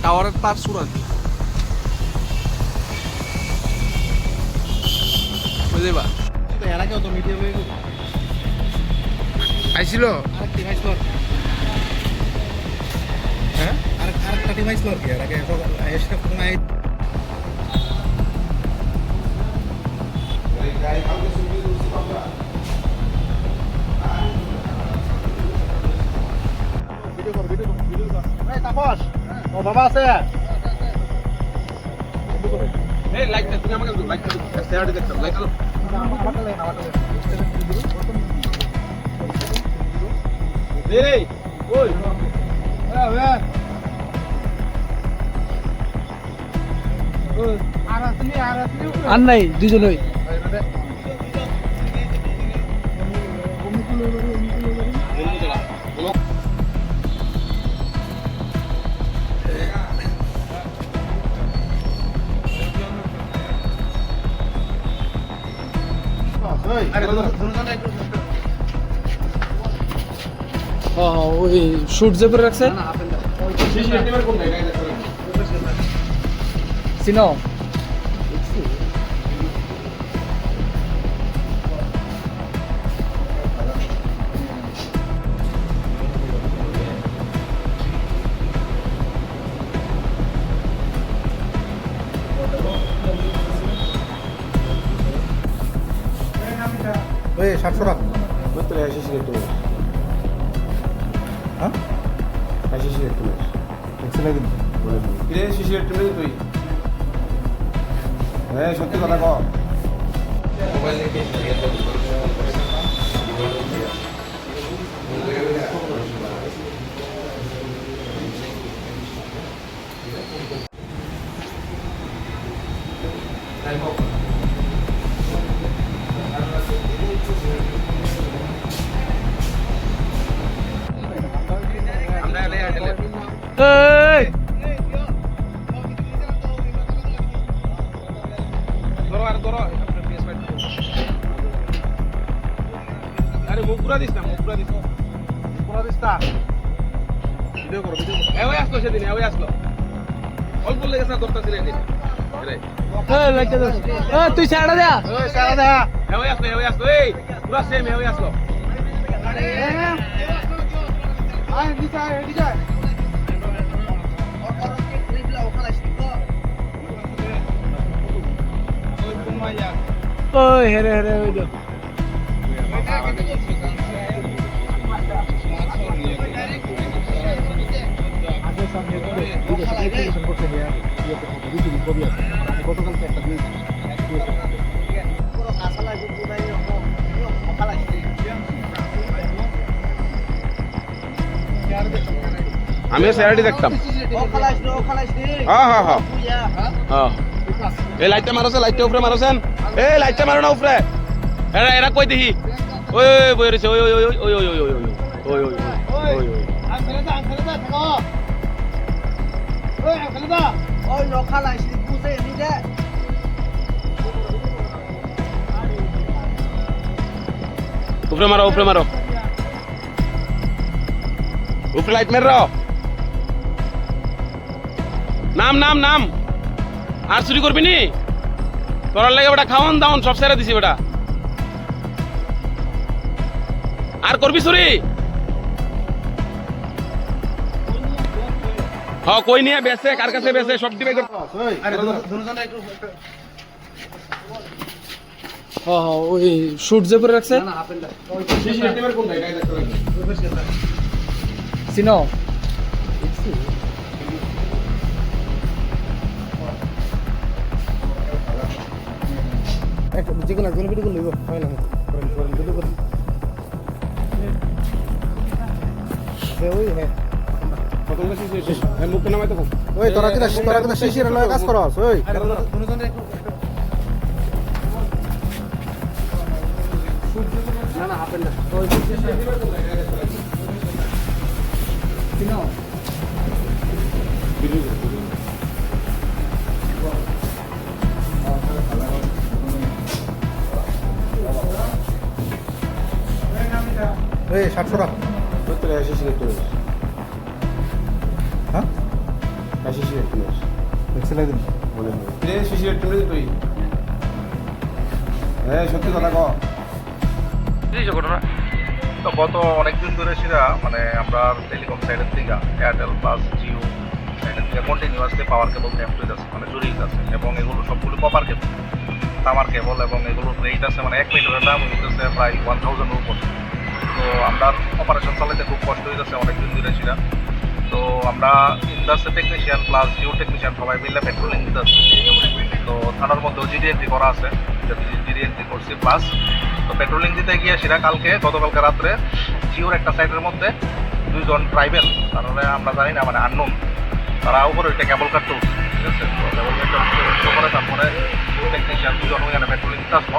টাওয়ারের তার চূড়ান্ত বুঝলিবা এর আগে অত মিডিয়া হয়ে গেল আইছিল আরেক ডিভাইস লর হ্যাঁ আরেকটা ডিভাইস লর কি এর আগে এসে কোন আই ভিডিও কর এই তাপস ও বাবা আছে এই লাইট তুমি আমাকে লাইট স্যারটি দেখছো লাইট আলো আমারটা লে এই ওই আর নাই দুজনই ওই শুট যে করে রাখছে চিনো ওই 700 টাকা Quanto é a diretor? হ্যাঁ A diretor. এক্সেলে দিন কিরে শিশির তুমি তুই হ্যাঁ সত্যি কথা কও এই ধরো আর ধরো আরে মুখ পুরা দিস না পুরা দিস না ভিডিও করো এই আসলো সেদিন এই আসলো অল্প লেগে স্যার দরকার ছিল এদিন তুই ছাড়া দে এই আসলো এই পুরা সেম এই আসলো ওই হেরে হেরে ওই তো গতকালকে একটা আমি স্যারটি দেখতাম হ্যাঁ হ্যাঁ হ্যাঁ হ্যাঁ এই লাইটটা মারছে লাইটটা উপরে মারছেন এই লাইটটা মারো না উপরে এরা এরা কই দেখি ওই ওই বই রয়েছে ওই ওই ওই ওই ওই ওই ওই ওই ওই ওই উপরে মারো উপরে মারো উপরে লাইট মের নাম নাম নাম আর চুরি করবি নি তোরার লাগে বেটা খাওয়ান দাওন সব সেরা দিছি বেটা আর করবি চুরি হ কই নিয়ে বেচে কার কাছে বেচে সব দিবে ওই শুট যে করে রাখছে চিনো যে কোনো একজন ভিডিও করলে হয় না ভিডিও করি ওই হ্যাঁ মুখে নামাই তো ওই তোরা কিনা শিশির লয় কাজ করস ওই না না হাফেন না ওই চিনো এই 700 টাকা Quanto é a diretor? হ্যাঁ হ্যাঁ শিশির তুমি দেখছিলে দিন বলে কিরে শিশির তুমি তুই হ্যাঁ সত্যি কথা কও তো গত অনেকদিন ধরে সেটা মানে আমরা টেলিকম সাইডের থেকে এয়ারটেল প্লাস জিও সাইডের থেকে কন্টিনিউয়াসলি পাওয়ার কেবল ট্যাপ হয়ে যাচ্ছে মানে জড়িয়ে যাচ্ছে এবং এগুলো সবগুলো কপার কেবল তামার কেবল এবং এগুলোর রেট আছে মানে 1 মিটারের দাম হইতেছে প্রায় 1000-এর উপর। তো আমরা অপারেশন চালাতে খুব কষ্ট হয়ে যাচ্ছে অনেকদিন ধরে সেটা। তো আমরা industry technician plus Jio technician সবাই মিলে পেট্রোলিং দিতে আসছি। তো থানার মধ্যেও জিডি এন্ট্রি করা আছে, জিডি এন্ট্রি করছি প্লাস তো পেট্রোলিং দিতে গিয়ে সেটা গতকালকে রাত্রে জিওর একটা সাইডের মধ্যে 2 জন ট্রাইবেল তারপরে আমরা জানি না মানে আননোন তারা উপরে ওইটা কেবল কাটতে উঠছে, ঠিক আছে। তো কেবল কাটতে করে তারপরে টেকনিশিয়ান 2 জন ওইখানে পেট্রোলিং দিতে আসবো।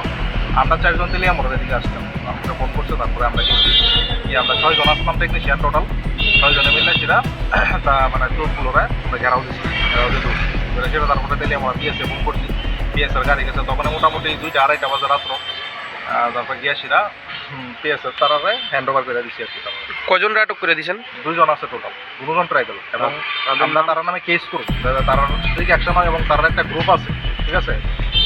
আমরা 4 জন তেলিয়া মোড়ের দিকে আসলাম, আমাকে ফোন করছে তারপরে আমরা গেছি গিয়ে আমরা 6 জন আসলাম টেকনিশিয়ান টোটাল 6 জনে মিলে সেটা তা মানে চোরগুলোরা আমরা ঘেরাও দিচ্ছি সেটা তারপরে তেলিয়া মোড়া পিএসএ ফোন করছি, পিএসএর গাড়ি গেছে তখন মোটামুটি 2টা-2:30 বাজে রাত্র। তারপর গিয়ে সেটা পিএসএর তারারে হ্যান্ড ওভার করে দিচ্ছি আর কি। কজন আটক করে দিয়েছেন? 2 জন আছে টোটাল, 2 জন ট্রাইবেল এবং আমরা তার নামে কেস করব, তার ঠিক অ্যাকশন হয় এবং তার একটা গ্রুপ আছে, ঠিক আছে।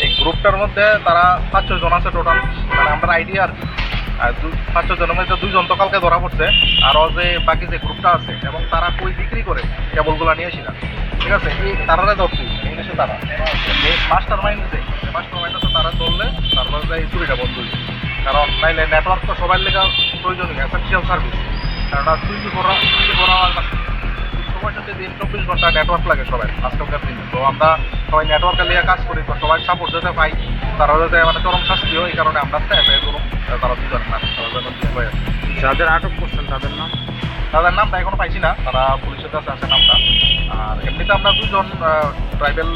এই গ্রুপটার মধ্যে তারা 5-6 জন আছে টোটাল, মানে আমরা আইডিয়া আর কি। আর 5-6 জনের মধ্যে 2 জন তো কালকে ধরা পড়ছে, আর যে বাকি যে গ্রুপটা আছে এবং তারা কই বিক্রি করে কেবলগুলো নিয়ে আসি না, ঠিক আছে। এই তারারে ধরছি ইংলিশে তারা মাস্টার মাইন্ড আছে, মাস্টার মাইন্ড আছে তারা ধরলে তারপরে এই চুরিটা বন্ধ হয়েছে। কারণ নাইলে নেটওয়ার্ক তো সবার লেগে প্রয়োজনীয় এসেনশিয়াল সার্ভিস, কারণ 24 ঘন্টা নেটওয়ার্ক লাগে সবাই আজকালকার দিনে। তো আমরা সবাই নেটওয়ার্কে নিয়ে কাজ করি, তো সবাই সাপোর্ট যাতে পাই, তারা যাতে মানে চরম শাস্তি হয়, এই কারণে আমরা এফআইআর করুন। তারা 2 জন না, তারা যেন যাদের আটক করছেন তাদের নাম? তাদের নামটা এখনো পাইছি না, তারা পুলিশের কাছে আছে নামটা। আর এমনিতে আমরা 2 জন ট্রাইবেল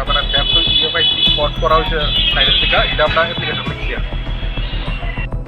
মানে ট্যাপ ইয়ে পাইছি, স্পট করা হয়েছে সাইডের থেকে, এটা আমরা অ্যাপ্লিকেশন লিখছি আর